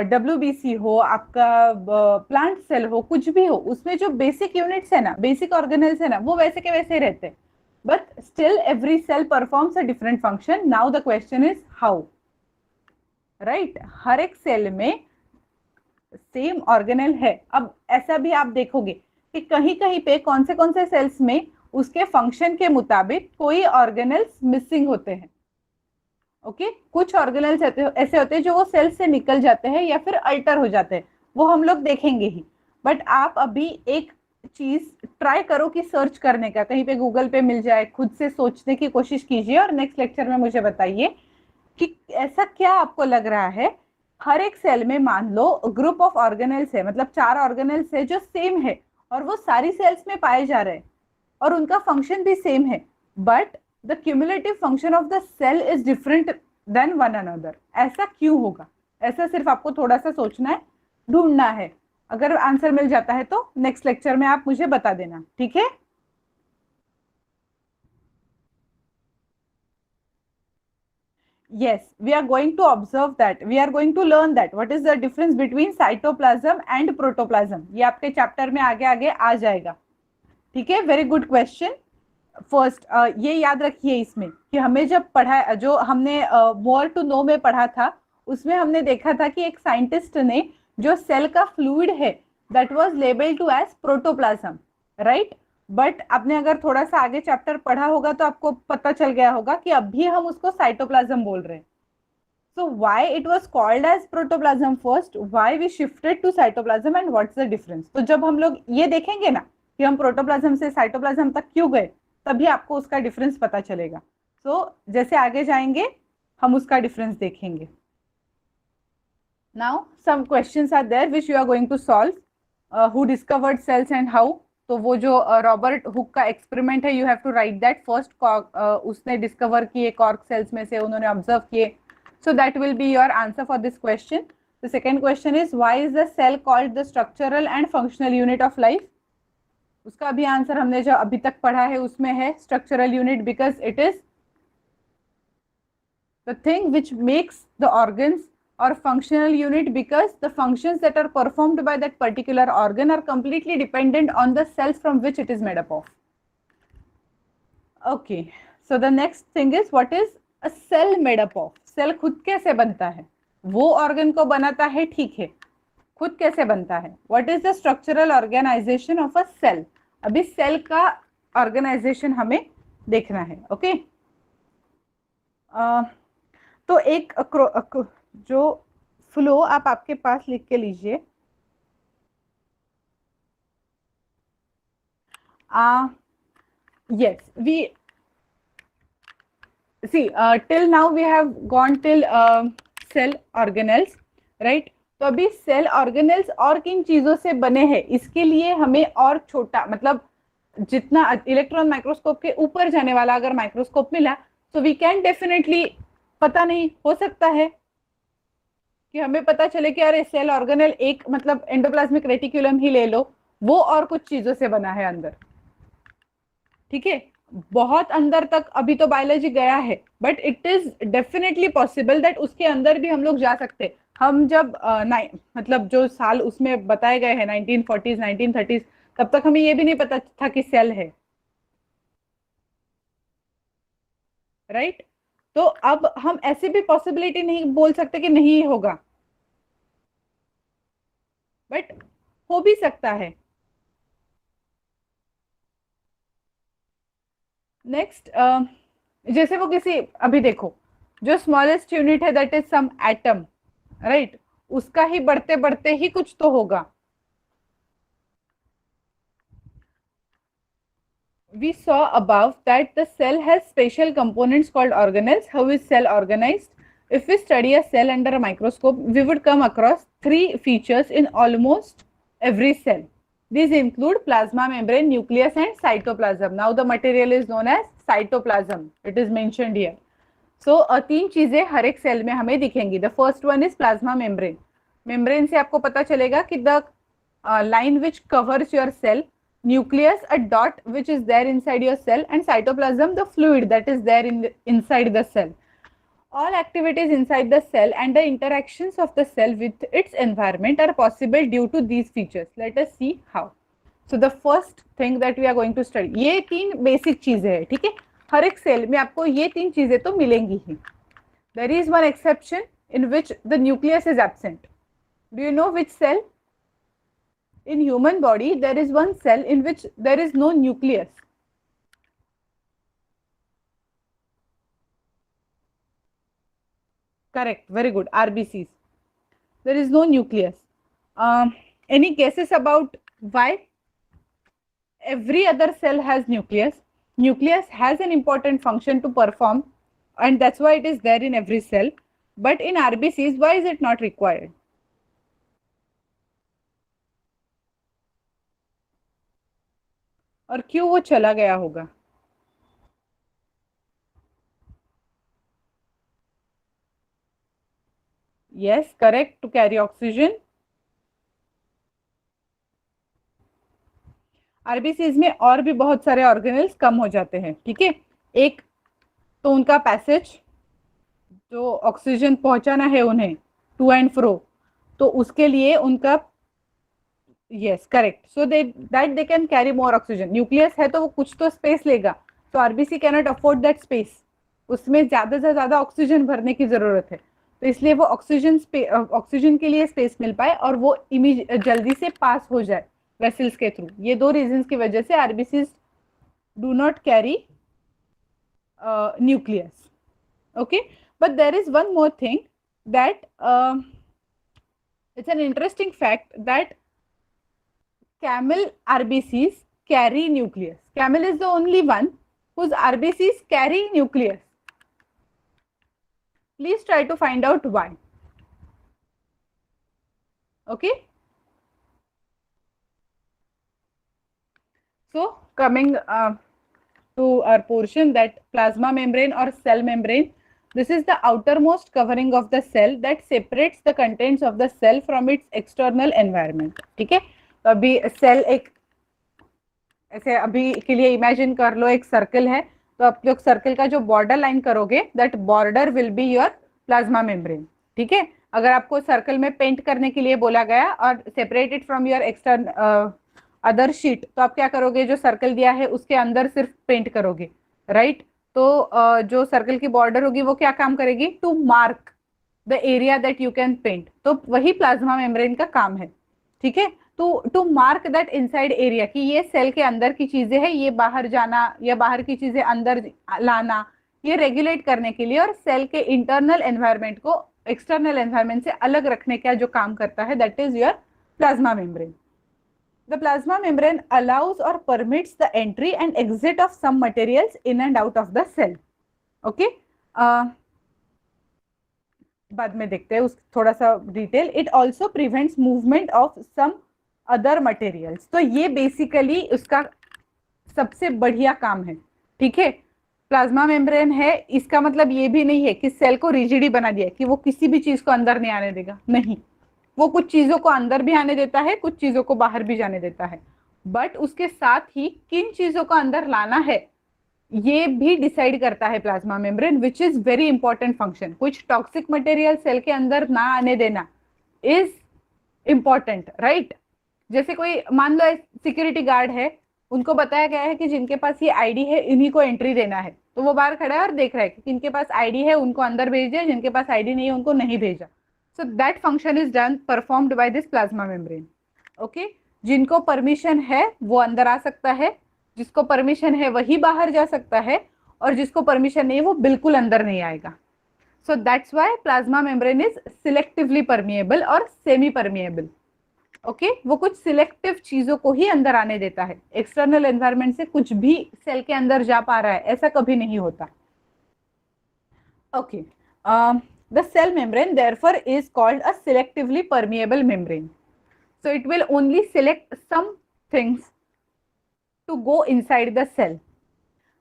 WBC हो, आपका प्लांट सेल हो, कुछ भी हो, उसमें जो बेसिक यूनिट्स है ना, बेसिक ऑर्गेनेल्स है ना, वो वैसे के वैसे ही रहते हैं, but still every cell performs a different function. Now the question is how, right? हर एक सेल में सेम ऑर्गेनेल है। अब ऐसा भी आप देखोगे कि कहीं कहीं पे कौन से सेल्स में उसके फंक्शन के मुताबिक कोई ऑर्गेनेल्स मिसिंग होते हैं। ओके, कुछ ऑर्गेनेल्स ऐसे होते हैं जो वो सेल से निकल जाते हैं या फिर अल्टर हो जाते हैं, वो हम लोग देखेंगे ही। बट आप अभी एक चीज ट्राई करो कि सर्च करने का, कहीं पे गूगल पे मिल जाए, खुद से सोचने की कोशिश कीजिए और नेक्स्ट लेक्चर में मुझे बताइए कि ऐसा क्या आपको लग रहा है। हर एक सेल में मान लो ग्रुप ऑफ ऑर्गेनेल्स है, मतलब 4 ऑर्गेनेल्स है जो सेम है और वो सारी सेल्स में पाए जा रहे हैं और उनका फंक्शन भी सेम है, but the cumulative function of the cell is different than one another. ऐसा क्यों होगा? ऐसा सिर्फ आपको थोड़ा सा सोचना है, ढूंढना है। अगर आंसर मिल जाता है तो नेक्स्ट लेक्चर में आप मुझे बता देना, ठीक है? Yes, we are going to observe that. We are going to learn that. What is the difference between cytoplasm and protoplasm? ये आपके चैप्टर में आगे आगे आ जाएगा, ठीक है? Very good question. फर्स्ट ये याद रखिए इसमें कि हमें जब पढ़ा, जो हमने मोर टू नो में पढ़ा था, उसमें हमने देखा था कि एक साइंटिस्ट ने जो सेल का फ्लूइड है that was labelled to as protoplasm, right? But आपने अगर थोड़ा सा आगे चैप्टर पढ़ा होगा तो आपको पता चल गया होगा कि अभी हम उसको साइटोप्लाज्म बोल रहे हैं। So why it was called as protoplasm first, why we shifted to cytoplasm and what's the difference? तो जब हम लोग ये देखेंगे ना कि हम प्रोटोप्लाज्म से साइटोप्लाज्म तक क्यों गए, तभी आपको उसका डिफरेंस पता चलेगा। तो जैसे आगे जाएंगे हम उसका डिफरेंस देखेंगे। Now some questions are there which you are going to solve. Who discovered cells and how? तो वो जो रॉबर्ट हुक का एक्सपेरिमेंट है, you have to write that first. उसने डिस्कवर किए कॉर्क सेल्स में से, उन्होंने ऑब्जर्व किए। So that will be your answer for this question. The second question is, why is the cell called the structural and functional unit of life? उसका भी answer हमने जो अभी तक पढ़ा है उसमें है structural unit, because it is the thing which makes the organs, or functional unit because the functions that are performed by that particular organ are completely dependent on the cells from which it is made up of. Okay, so the next thing is, what is a cell made up of? Cell खुद कैसे बनता है? वो organ को बनाता है, ठीक है, खुद कैसे बनता है? What is the structural organisation of a cell? अभी सेल का ऑर्गेनाइजेशन हमें देखना है। ओके, तो एक जो फ्लो आप आपके पास लिख के लीजिए। yes, we see till now we have gone till cell organelles, right? तो अभी सेल ऑर्गेनेल्स और किन चीजों से बने हैं, इसके लिए हमें और छोटा, मतलब जितना इलेक्ट्रॉन माइक्रोस्कोप के ऊपर जाने वाला अगर माइक्रोस्कोप मिला तो वी कैन डेफिनेटली, पता नहीं, हो सकता है कि हमें पता चले कि अरे सेल ऑर्गेनेल एक, मतलब एंडोप्लाज्मिक रेटिकुलम ही ले लो, वो और कुछ चीजों से बना है अंदर, ठीक है? बहुत अंदर तक अभी तो बायोलॉजी गया है, but it is definitely possible that उसके अंदर भी हम लोग जा सकते। हम जब मतलब जो साल उसमें बताए गए हैं 1940s 1930s, तब तक हमें ये भी नहीं पता था कि सेल है, राइट? तो अब हम ऐसी भी पॉसिबिलिटी नहीं बोल सकते कि नहीं होगा, बट हो भी सकता है। नेक्स्ट, जैसे वो किसी, अभी देखो, जो स्मॉलेस्ट यूनिट है that is some atom, right, उसका ही बढ़ते बढ़ते ही कुछ तो होगा। We saw above that the cell has special components called organelles. How is cell organized? If we study a cell under a microscope, we would come across three features in almost every cell. These include plasma membrane, nucleus and cytoplasm. Now the material is known as cytoplasm. It is mentioned here. So तीन चीजें हर एक cell में हमें दिखेंगी. The first one is plasma membrane. Membrane से आपको पता चलेगा कि the line which covers your cell, nucleus a dot which is there inside your cell, and cytoplasm the fluid that is there inside the cell. All activities inside the cell and the interactions of the cell with its environment are possible due to these features. Let us see how. So the first thing that we are going to study, ये तीन basic चीजें हैं, ठीक है, हर एक cell में आपको ये तीन चीजें तो मिलेंगी ही. There is one exception in which the nucleus is absent. Do you know which cell? In human body, there is one cell in which there is no nucleus. Correct, very good. RBCs. There is no nucleus. Any guesses about why? Every other cell has nucleus. Nucleus has an important function to perform, and that's why it is there in every cell. But in RBCs, why is it not required? और क्यों वो चला गया होगा? Yes, correct, to carry oxygen. RBCs में और भी बहुत सारे ऑर्गेनल्स कम हो जाते हैं, ठीक है. एक तो उनका पैसेज, जो ऑक्सीजन पहुंचाना है उन्हें टू एंड फ्रो, तो उसके लिए उनका, yes correct, so that they can carry more oxygen. Nucleus है तो वो कुछ तो स्पेस लेगा, तो RBC can not afford that space, उसमें ज्यादा से ज्यादा ऑक्सीजन भरने की जरूरत है, तो इसलिए वो ऑक्सीजन के लिए स्पेस मिल पाए और वो जल्दी से पास हो जाए वेसल्स के थ्रू. ये दो रीजंस की वजह से RBC do not carry nucleus. Okay, but there is one more thing that it's an interesting fact that camel RBCs carry nucleus. Camel is the only one whose RBCs carry nucleus. Please try to find out why. Okay, so coming to our portion, that plasma membrane or cell membrane, this is the outermost covering of the cell that separates the contents of the cell from its external environment. ठीक है, तो अभी cell एक ऐसे अभी के लिए imagine कर लो, एक सर्कल है, तो आप लोग सर्कल का जो बॉर्डर लाइन करोगे, that border will be your plasma membrane. ठीक है, अगर आपको सर्कल में पेंट करने के लिए बोला गया और separated from your external other sheet, तो आप क्या करोगे, जो सर्कल दिया है उसके अंदर सिर्फ पेंट करोगे, राइट. तो जो सर्कल की बॉर्डर होगी वो क्या काम करेगी, to mark the area that you can paint, तो वही प्लाज्मा मेम्ब्रेन का काम है. ठीक है, to mark that inside area, कि ये सेल के अंदर की चीजें है, ये बाहर जाना या बाहर की चीजें अंदर लाना, ये रेगुलेट करने के लिए, और सेल के इंटरनल एनवायरनमेंट को एक्सटर्नल एनवायरनमेंट से अलग रखने का जो काम करता है, that is your plasma membrane. The plasma membrane allows or permits the entry and exit of some materials in and out of the cell. Okay, बाद में देखते हैं उस थोड़ा सा detail. It also prevents movement of some other materials. तो ये basically उसका सबसे बढ़िया काम है. ठीक है, प्लाज्मा मेम्ब्रेन है, इसका मतलब ये भी नहीं है कि सेल को रिजिडी बना दिया कि वो किसी भी चीज को अंदर नहीं आने देगा, नहीं, वो कुछ चीजों को अंदर भी आने देता है, कुछ चीजों को बाहर भी जाने देता है, बट उसके साथ ही किन चीजों को अंदर लाना है ये भी डिसाइड करता है plasma membrane, which is very important function. कुछ टॉक्सिक मटेरियल सेल के अंदर ना आने देना इज इंपॉर्टेंट, राइट. जैसे कोई मान लो सिक्योरिटी गार्ड है, उनको बताया गया है कि जिनके पास ये आईडी है इन्हीं को एंट्री देना है, तो वो बाहर खड़ा है और देख रहा है कि जिनके पास आईडी है उनको अंदर भेज दिया, जिनके पास आईडी नहीं है उनको नहीं भेजा. So that function is done performed by this plasma membrane. Okay, जिनको परमिशन है वो अंदर आ सकता है, जिसको परमिशन है वही बाहर जा सकता है, और जिसको परमिशन नहीं है वो बिल्कुल अंदर नहीं आएगा. So that's why plasma membrane is selectively permeable और सेमी परमिएबल. ओके, वो कुछ सिलेक्टिव चीजों को ही अंदर आने देता है. एक्सटर्नल एनवायरनमेंट से कुछ भी सेल के अंदर जा पा रहा है ऐसा कभी नहीं होता. Okay, the cell membrane therefore is called a selectively permeable membrane. So it will only select some things to go inside the cell.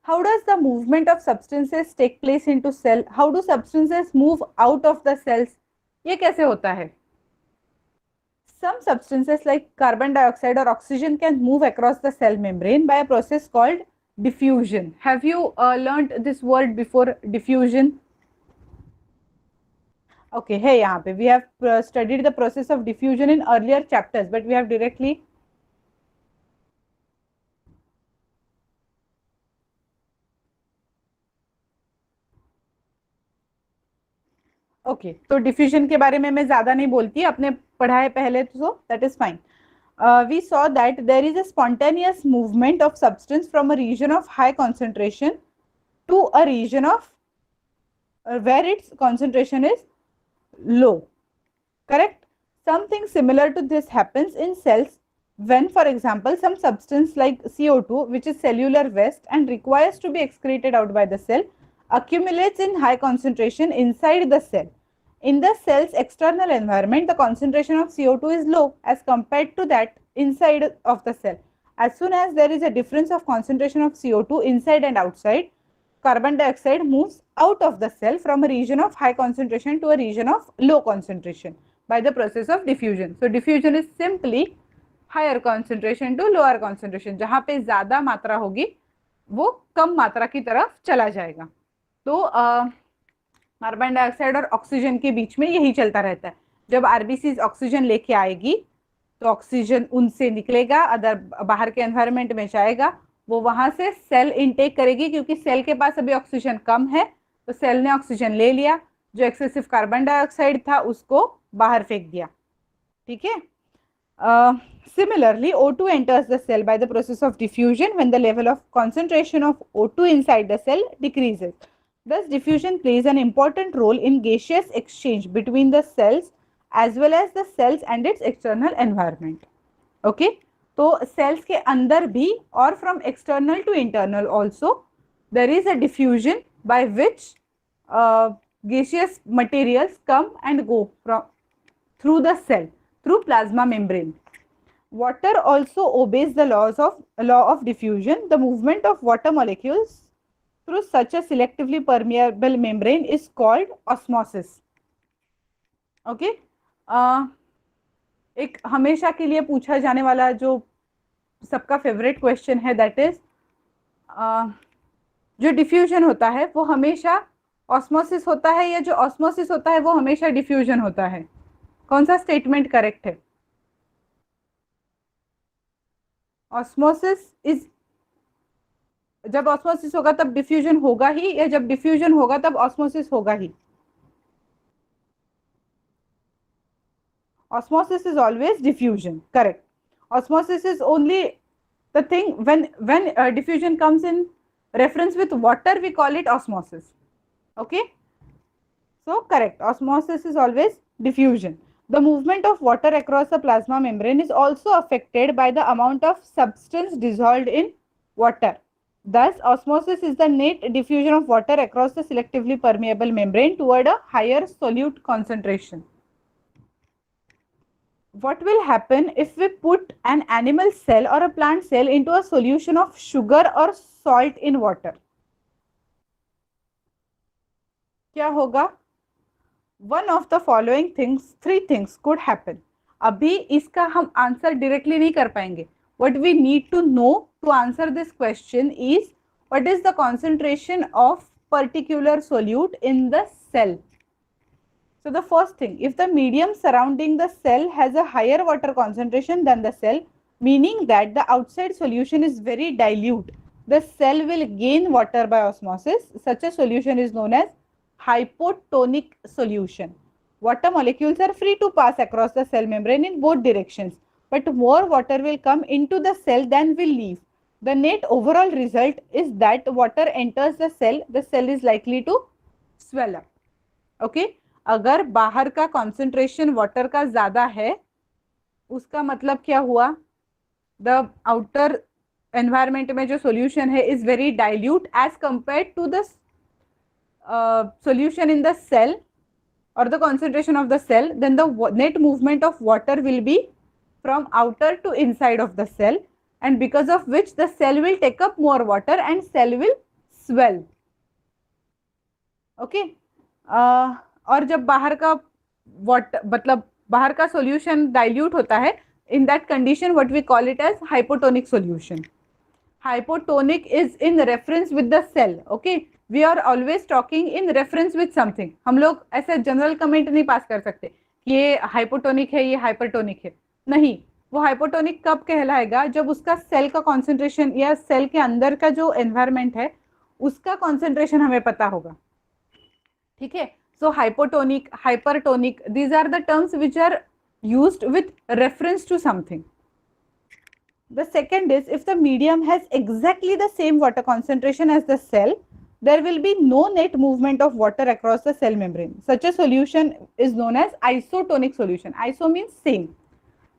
How does the movement of substances take place into cell? How do substances move out of the cells? ये कैसे होता है? Some substances like carbon dioxide or oxygen can move across the cell membrane by a process called diffusion. Have you learned this word before, diffusion? Okay, hey, यहाँ पे we have studied the process of diffusion in earlier chapters, but we have directly okay, तो diffusion के बारे में मैं ज्यादा नहीं बोलती, अपने पढ़ा है पहले, तो that is fine. We saw that there is a spontaneous movement of substance from a region of high concentration to a region of where its concentration is low. Correct? Something similar to this happens in cells when, for example, some substance like CO2, which is cellular waste and requires to be excreted out by the cell, accumulates in high concentration inside the cell. In the cell's external environment, the concentration of CO2 is low as compared to that inside of the cell. As soon as there is a difference of concentration of CO2 inside and outside, carbon dioxide moves out of the cell from a region of high concentration to a region of low concentration by the process of diffusion. So diffusion is simply higher concentration to lower concentration. जहाँ पे ज़्यादा मात्रा होगी वो कम मात्रा की तरफ चला जाएगा. तो कार्बन डाइऑक्साइड और ऑक्सीजन के बीच में यही चलता रहता है. जब आरबीसी ऑक्सीजन लेके आएगी तो ऑक्सीजन उनसे निकलेगा, अदर बाहर के एनवायरनमेंट में जाएगा, वो वहां से सेल इनटेक करेगी, क्योंकि सेल के पास अभी ऑक्सीजन कम है तो सेल ने ऑक्सीजन ले लिया, जो एक्सेसिव कार्बन डाइऑक्साइड था उसको बाहर फेंक दिया. ठीक है. Similarly, O2 enters the cell by the process of diffusion when the level of concentration of O2 inside the cell decreases. Thus, diffusion plays an important role in gaseous exchange between the cells as well as the cells and its external environment. Okay? तो cells के अंदर भी और from external to internal also there is a diffusion by which gaseous materials come and go through the cell through plasma membrane. Water also obeys the law of diffusion. The movement of water molecules through such a selectively permeable membrane is called osmosis. Okay? एक हमेशा के लिए पूछा जाने वाला जो सबका favourite question है, दैट इज जो डिफ्यूजन होता है वो हमेशा ऑस्मोसिस होता है या जो ऑस्मोसिस होता है वो हमेशा डिफ्यूजन होता है? कौन सा स्टेटमेंट करेक्ट है? ऑस्मोसिस इज, जब ऑस्मोसिस होगा तब डिफ्यूजन होगा ही, या जब डिफ्यूजन होगा तब ऑस्मोसिस होगा ही? Osmosis is always diffusion. Correct. Osmosis is only the thing when diffusion comes in reference with water, we call it osmosis. Okay. So correct. Osmosis is always diffusion. The movement of water across the plasma membrane is also affected by the amount of substance dissolved in water. Thus, osmosis is the net diffusion of water across the selectively permeable membrane toward a higher solute concentration. What will happen if we put an animal cell or a plant cell into a solution of sugar or salt in water? क्या होगा? One of the following things, three things could happen. अभी इसका हम answer directly नहीं कर पाएंगे. What we need to know to answer this question is what is the concentration of particular solute in the cell. So the first thing, if the medium surrounding the cell has a higher water concentration than the cell, meaning that the outside solution is very dilute. The cell will gain water by osmosis. Such a solution is known as hypotonic solution. Water molecules are free to pass across the cell membrane in both directions, but more water will come into the cell than will leave. The net overall result is that water enters the cell is likely to swell up. Okay अगर बाहर का concentration water का ज्यादा है उसका मतलब क्या हुआ, द आउटर एनवायरमेंट में जो सॉल्यूशन है is very dilute as compare to the solution in the cell or the concentration of the cell, then the net movement of water will be from outer to inside of the cell, and because of which the cell will take up more water and cell will swell. Okay और जब बाहर का water मतलब बाहर का solution dilute होता है, in that condition what we call it as hypotonic solution. Hypotonic is in reference with the cell. Okay, we are always talking in reference with something. हम लोग ऐसे जनरल कमेंट नहीं पास कर सकते कि ये हाइपोटोनिक है, ये हाइपरटोनिक है, नहीं. वो हाइपोटोनिक कब कहलाएगा, जब उसका सेल का कॉन्सेंट्रेशन या सेल के अंदर का जो एनवायरमेंट है उसका कॉन्सेंट्रेशन हमें पता होगा. ठीक है, so hypotonic, hypertonic, these are the terms which are used with reference to something. The second is, if the medium has exactly the same water concentration as the cell, there will be no net movement of water across the cell membrane. Such a solution is known as isotonic solution. Iso means same.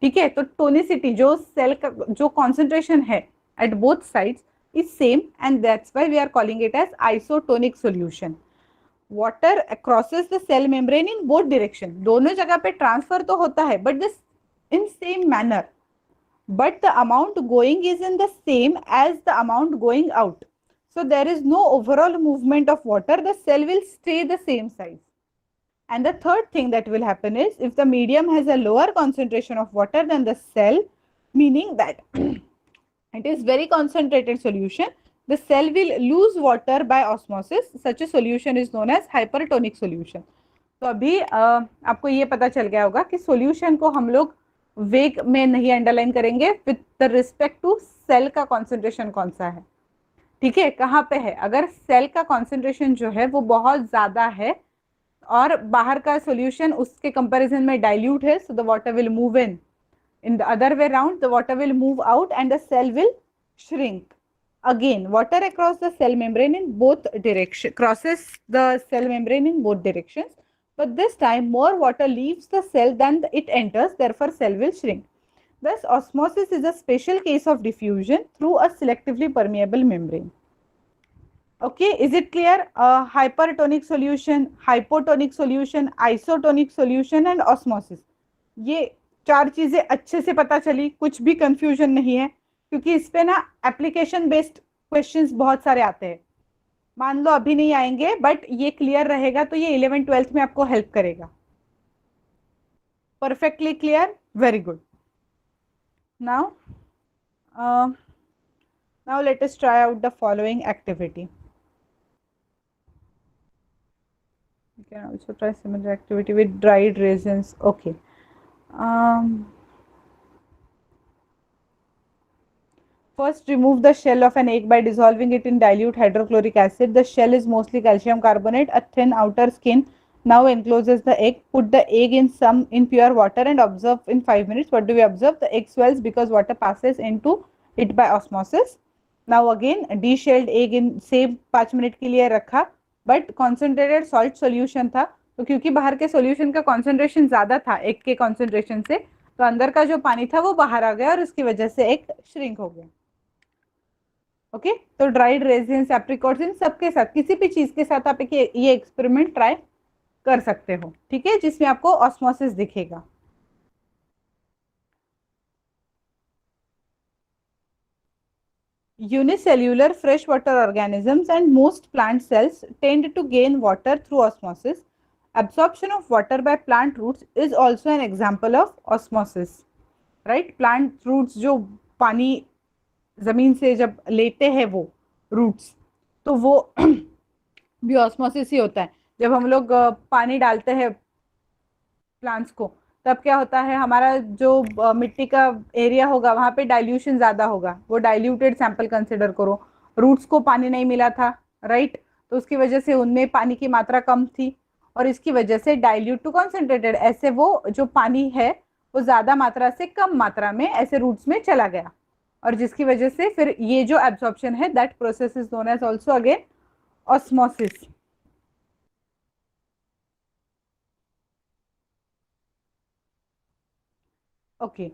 ठीक है, तो tonicity जो cell का जो concentration है at both sides is same, and that's why we are calling it as isotonic solution. Water crosses the cell membrane in both direction. दोनों जगह पे ट्रांसफर तो होता है, but this in same manner, but the amount going is in the same as the amount going out. So there is no overall movement of water. The cell will stay the same size. And the third thing that will happen is, if the medium has a lower concentration of water than the cell, meaning that it is very concentrated solution, the cell will lose water by osmosis. Such a solution is known as hypertonic solution. तो अभी आपको ये पता चल गया होगा कि solution को हम लोग वेग में नहीं अंडरलाइन करेंगे with the respect to cell का कॉन्सेंट्रेशन कौन सा है. ठीक है, कहाँ पे है, अगर सेल का कॉन्सेंट्रेशन जो है वो बहुत ज्यादा है और बाहर का सॉल्यूशन उसके कंपैरिजन में डाइल्यूट है, so the water will move in the other way round the water will move out and the cell will shrink. Again, water across the cell membrane in both directions, crosses the cell membrane in both directions, but this time more water leaves the cell than it enters, therefore cell will shrink. Thus osmosis is a special case of diffusion through a selectively permeable membrane. Okay, is it clear? Hypertonic solution, hypotonic solution, isotonic solution and osmosis. ये चार चीजें अच्छे से पता चली, कुछ भी confusion नहीं है, क्योंकि इस पे ना एप्लीकेशन बेस्ड क्वेश्चंस बहुत सारे आते हैं. मान लो अभी नहीं आएंगे, बट ये क्लियर रहेगा तो ये 11th-12th में आपको हेल्प करेगा. Perfectly clear, very good. Now let us try out the following activity. You can also try similar activity with dried raisins. Okay. First, remove the shell of an egg by dissolving it in dilute hydrochloric acid. The shell is mostly calcium carbonate. A thin outer skin now encloses the egg. Put the egg in pure water and observe in 5 minutes. What do we observe? The egg swells because water passes into it by osmosis. Now again, deshelled egg in same 5 minute के लिए रखा, but concentrated salt solution था, तो क्योंकि बाहर के solution का concentration ज्यादा था एग के कॉन्सेंट्रेशन से, तो अंदर का जो पानी था वो बाहर आ गया और उसकी वजह से एग श्रिंक हो गया. ओके, तो ड्राइड रेजिन्स, एप्रिकॉट्स, इन सबके साथ किसी भी चीज के साथ आप ये एक्सपेरिमेंट ट्राई कर सकते हो. ठीक है, जिसमें आपको ऑस्मोसिस दिखेगा. Unicellular freshwater organisms and most plant cells tend to gain water through osmosis. Absorption of water by plant roots is also an example of osmosis. Right? Plant roots जो पानी जमीन से जब लेते हैं वो रूट्स, तो वो भी ऑस्मोसिस ही होता है. जब हम लोग पानी डालते हैं प्लांट्स को, तब क्या होता है, हमारा जो मिट्टी का एरिया होगा वहाँ पे डाइल्यूशन ज़्यादा होगा, वो डाइल्यूटेड सैंपल कंसिडर करो। रूट्स को पानी नहीं मिला था, राइट, तो उसकी वजह से उनमें पानी की मात्रा कम थी, और इसकी वजह से डाइल्यूट टू कॉन्सेंट्रेटेड, ऐसे वो जो पानी है वो ज़्यादा मात्रा से कम मात्रा में ऐसे रूट्स में चला गया, और जिसकी वजह से फिर ये जो एब्जॉर्प्शन है, that process is known as also again osmosis. Okay.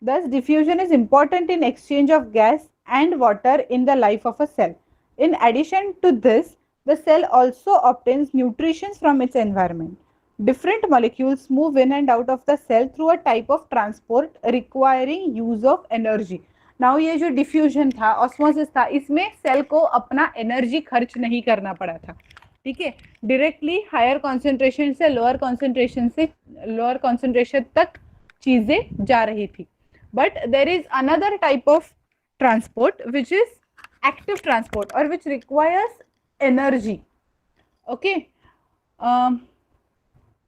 Thus, diffusion is important in exchange of gas and water in the life of a cell. In addition to this, the cell also obtains nutrition from its environment. Different molecules move in and out of the cell through a type of transport requiring use of energy. Now, ये जो diffusion था, osmosis था, इसमें cell को अपना energy खर्च नहीं करना पड़ा था, ठीक है, डायरेक्टली हायर कॉन्सेंट्रेशन से लोअर कॉन्सेंट्रेशन तक चीजें जा रही थी. But there is another type of transport which is active transport और which requires energy. Okay,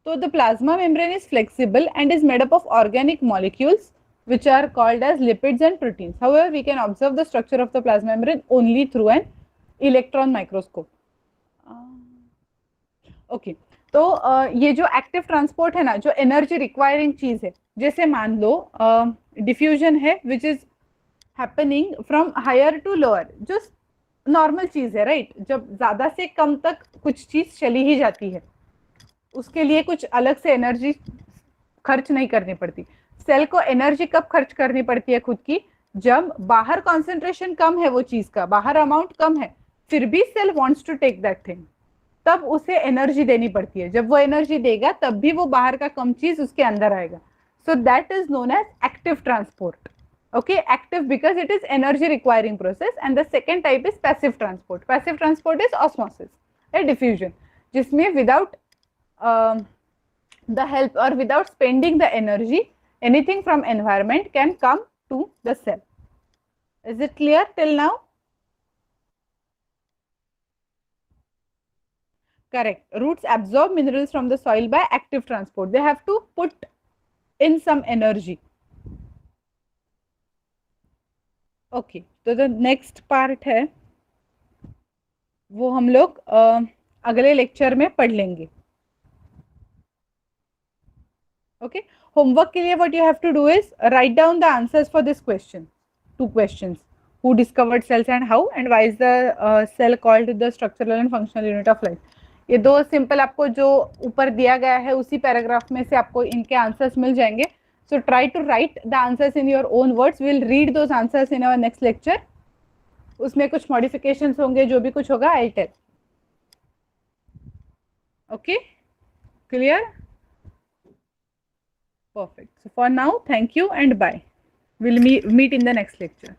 so the plasma membrane is flexible and is made up of organic molecules which are called as lipids and proteins. However, we can observe the structure of the plasma membrane only through an electron microscope. Okay, तो ये जो active transport है ना, जो energy requiring चीज है, जैसे मान लो डिफ्यूजन है which is happening from higher to lower, जो नॉर्मल चीज है, राइट, जब ज्यादा से कम तक कुछ चीज चली ही जाती है, उसके लिए कुछ अलग से एनर्जी खर्च नहीं करनी पड़ती. सेल को एनर्जी कब खर्च करनी पड़ती है खुद की, जब बाहर कॉन्सेंट्रेशन कम है, वो चीज का बाहर अमाउंट कम है, फिर भी cell wants to take that thing, तब उसे एनर्जी देनी पड़ती है. जब वो एनर्जी देगा तब भी वो बाहर का कम चीज उसके अंदर आएगा. So that is known as active transport. Okay, active because it is energy requiring process. And the second type is passive transport. Passive transport is osmosis या डिफ्यूजन, जिसमें without the help or without spending the energy, anything from environment can come to the cell. Is it clear till now? Correct. Roots absorb minerals from the soil by active transport. They have to put in some energy. Okay, तो the next part है वो हम लोग अगले lecture में पढ़ लेंगे. Okay, homework के लिए what you have to do is write down the answers for this question, 2 questions. Who discovered cells and how, and why is the cell called the structural and functional unit of life. ये 2 simple आपको जो ऊपर दिया गया है उसी paragraph में से आपको इनके आंसर्स मिल जाएंगे. So try to write the answers in your own words. We'll read those answers in our next lecture. उसमें कुछ modifications होंगे, जो भी कुछ होगा I'll tell. Okay, clear? Perfect. So for now, thank you and bye. We'll meet in the next lecture.